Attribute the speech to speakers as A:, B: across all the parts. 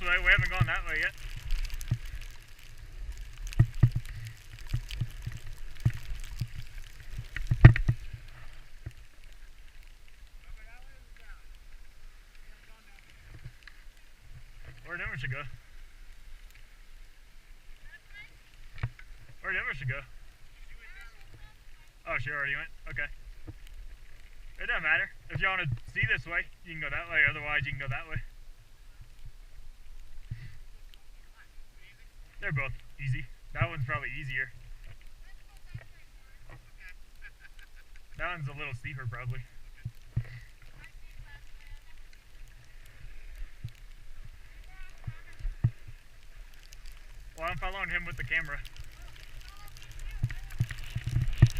A: way. We haven't gone that way yet. Where Denver should go. Where Denver should go. Oh, she already went? Okay. It doesn't matter. If you want to see this way, you can go that way. Otherwise, you can go that way. They're both easy. That one's probably easier. That one's a little steeper, probably. Well, I'm following him with the camera.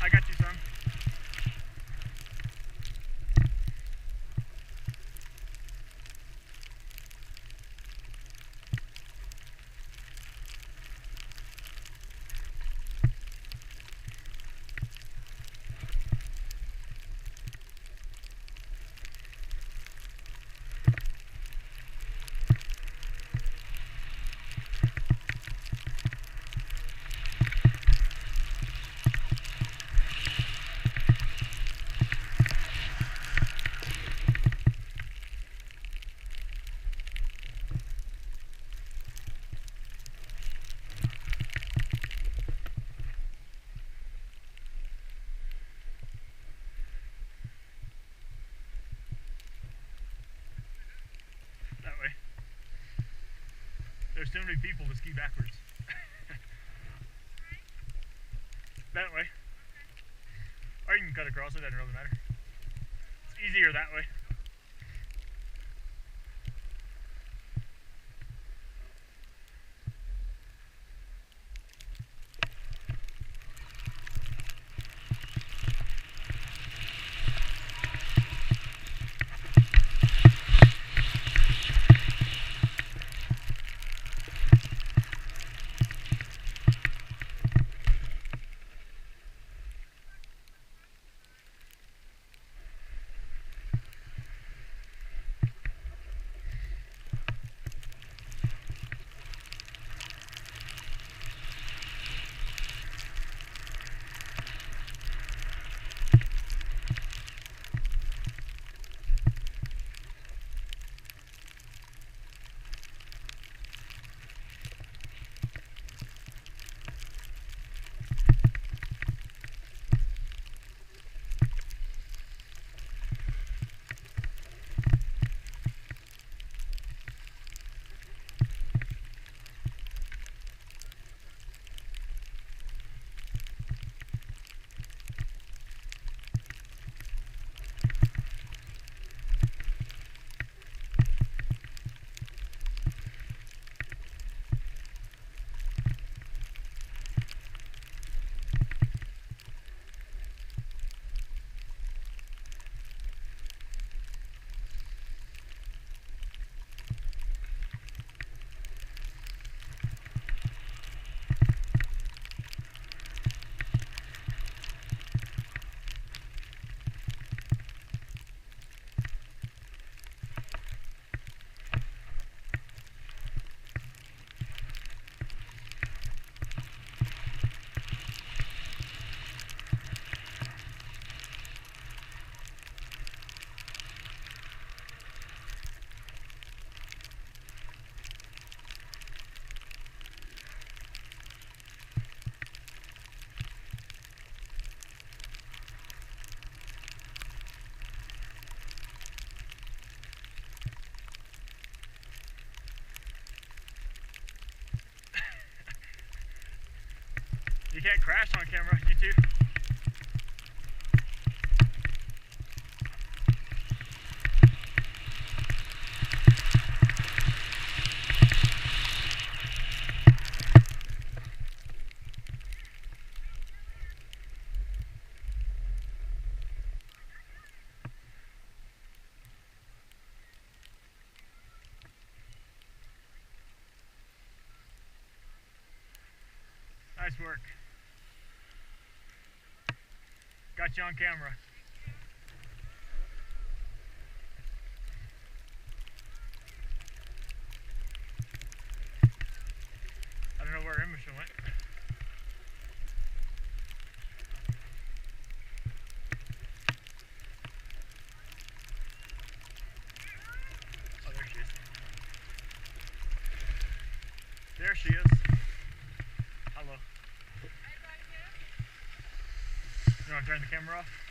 A: I got you, son. There's too many people to ski backwards. That way. Or you can cut across, it doesn't really matter. It's easier that way. You can't crash on camera, you too. Nice work. Got you on camera. she is. Hello. You want to turn the camera off?